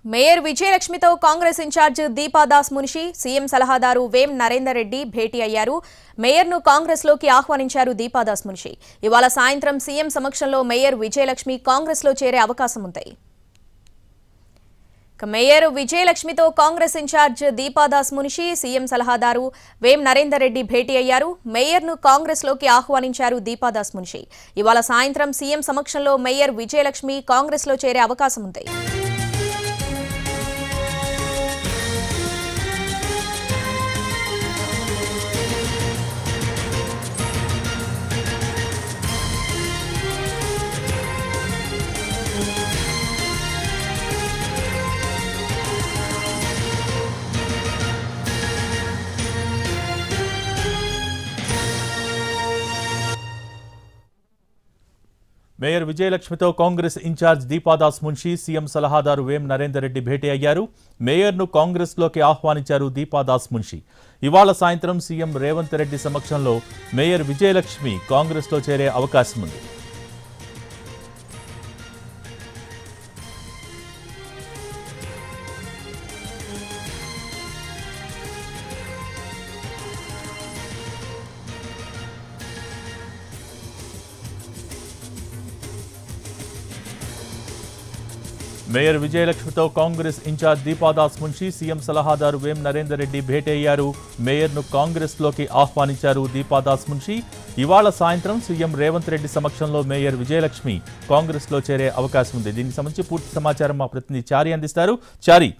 Mayor విజయలక్ష్మితో Congress incharge Deepadas Munshi CM సలహాదారు వేం నరేందర్ రెడ్డి భేటీ అయ్యారు. మేయర్ను కాంగ్రెస్లోకి ఆహ్వానించారు దీపాదాస్ మున్షి. ఇవాళ సాయంత్రం సీఎం సమక్షంలో మేయర్ విజయలక్ష్మి కాంగ్రెస్లో చేరే అవకాశం ఉంది. మేయర్ విజయలక్ష్మితో కాంగ్రెస్ ఇన్ఛార్జ్ దీపాదాస్ మున్షి సీఎం సలహాదారు వేం నరేందర్ రెడ్డి భేటీ అయ్యారు. మేయర్ను కాంగ్రెస్లోకి ఆహ్వానించారు దీపాదాస్ మున్షి. ఇవాళ సాయంత్రం సీఎం సమక్షంలో మేయర్ విజయలక్ష్మి కాంగ్రెస్లో చేరే అవకాశం ఉంది. మేయర్ విజయలక్ష్మితో కాంగ్రెస్ ఇన్ఛార్జ్ దీపాదాస్ మున్షి సీఎం సలహాదారు వేం నరేందర్ రెడ్డి భేటీ అయ్యారు. మేయర్ను కాంగ్రెస్లోకి ఆహ్వానించారు దీపాదాస్ మున్షి. ఇవాళ సాయంత్రం సీఎం రేవంత్ రెడ్డి సమక్షంలో మేయర్ విజయలక్ష్మి కాంగ్రెస్లో చేరే అవకాశం ఉంది. మేయర్ విజయలక్ష్మితో కాంగ్రెస్ ఇన్ఛార్జ్ దీపాదాస్ మున్షి సీఎం సలహాదారు వేం నరేందర్ రెడ్డి భేటీ అయ్యారు. మేయర్ను కాంగ్రెస్లోకి ఆహ్వానించారు దీపాదాస్ మున్షి. ఇవాళ సాయంత్రం సీఎం రేవంత్ రెడ్డి సమక్షంలో మేయర్ విజయలక్ష్మి కాంగ్రెస్లో చేరే అవకాశం ఉంది. దీనికి సంబంధించి పూర్తి సమాచారం మా ప్రతినిధి చారి అందిస్తారు. చారి,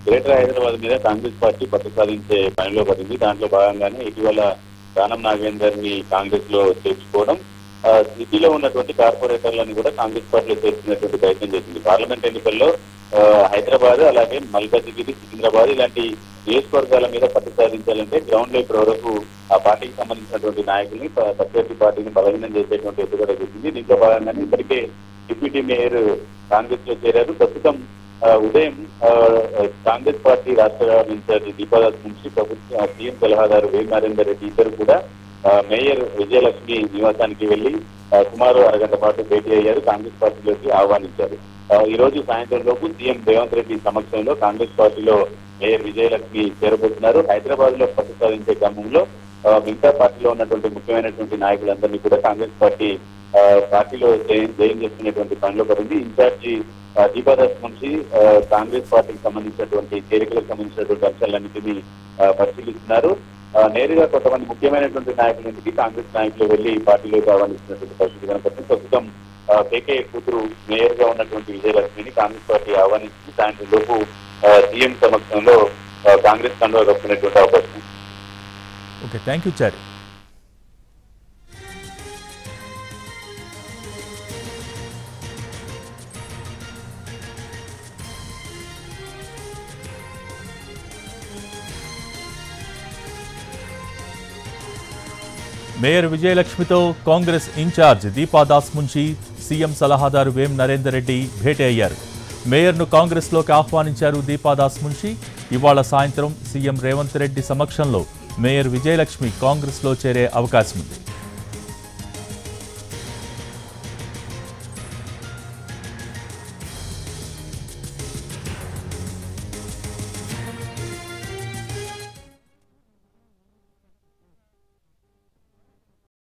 గ్రేటర్ హైదరాబాద్ మీద కాంగ్రెస్ పార్టీ పట్టు సాధించే పనిలో పడింది. దాంట్లో భాగంగానే ఇటీవల దానం నాగేందర్ ని కాంగ్రెస్ లో చేర్చుకోవడం, సిటీలో ఉన్నటువంటి కార్పొరేటర్లను కూడా కాంగ్రెస్ పార్టీలో చేర్చుకునేటువంటి ప్రయత్నం చేసింది. పార్లమెంట్ ఎన్నికల్లో హైదరాబాద్, అలాగే మల్కాజిగిరి, సికింద్రాబాద్ ఇలాంటి నియోజకవర్గాల మీద పట్టు సాధించాలంటే గ్రౌండ్ లో ఇప్పటి వరకు ఆ పార్టీకి సంబంధించినటువంటి నాయకుల్ని ప్రత్యర్థి పార్టీని బలహీనం చేసేటువంటి ఎత్తుగడ చేసింది. దీంట్లో భాగంగానే ఇప్పటికే డిప్యూటీ మేయర్ కాంగ్రెస్ లో చేరారు. ప్రస్తుతం ఉదయం కాంగ్రెస్ పార్టీ రాష్ట్ర ఇన్ఛార్జి దీపాదాస్ మున్షి, ప్రభుత్వ సీఎం సలహాదారు వేం నరేందర్ రెడ్డి ఇద్దరు కూడా మేయర్ విజయలక్ష్మి నివాసానికి వెళ్లి సుమారు అరగంట పాటు భేటీ అయ్యారు. కాంగ్రెస్ పార్టీలోకి ఆహ్వానించారు. ఈ రోజు సాయంత్రం లోపు సీఎం రేవంత్ రెడ్డి సమక్షంలో కాంగ్రెస్ పార్టీలో మేయర్ విజయలక్ష్మి చేరబోతున్నారు. హైదరాబాద్ లో పట్టు సాధించే క్రమంలో మిగతా పార్టీలో ఉన్నటువంటి ముఖ్యమైనటువంటి నాయకులందరినీ కూడా కాంగ్రెస్ పార్టీలో జైన్ చేసుకునేటువంటి పనిలో పడింది. ఇన్ఛార్జి దీపాదాస్ మున్షి కాంగ్రెస్ పార్టీకి సంబంధించినటువంటి చేరికలకు సంబంధించినటువంటి అంశాలన్నింటినీ పరిశీలిస్తున్నారు. నేరుగా కొంతమంది ముఖ్యమైనటువంటి నాయకులకి కాంగ్రెస్ నాయకులు వెళ్లి పార్టీలోకి ఆహ్వానిస్తున్నటువంటి పరిస్థితి కనపడుతుంది. ప్రస్తుతం కేకే కూతురు మేయర్ గా ఉన్నటువంటి విజయలక్ష్మిని కాంగ్రెస్ పార్టీ ఆహ్వానించి సాయంత్రం లోపు సీఎం సమక్షంలో కాంగ్రెస్ కండువా కప్పుకునేటువంటి అవకాశం. Okay, thank you Chari. Mayor విజయలక్ష్మితో కాంగ్రెస్ ఇన్ఛార్జ్ దీపాదాస్ మున్షి సీఎం సలహాదారు వేం నరేందర్ రెడ్డి భేటీ అయ్యారు. మేయర్ను కాంగ్రెస్లోకి ఆహ్వానించారు దీపాదాస్ మున్షి. ఇవాళ సాయంత్రం సీఎం రేవంత్ రెడ్డి సమక్షంలో మేయర్ విజయలక్ష్మి కాంగ్రెస్లో చేరే అవకాశం ఉంది.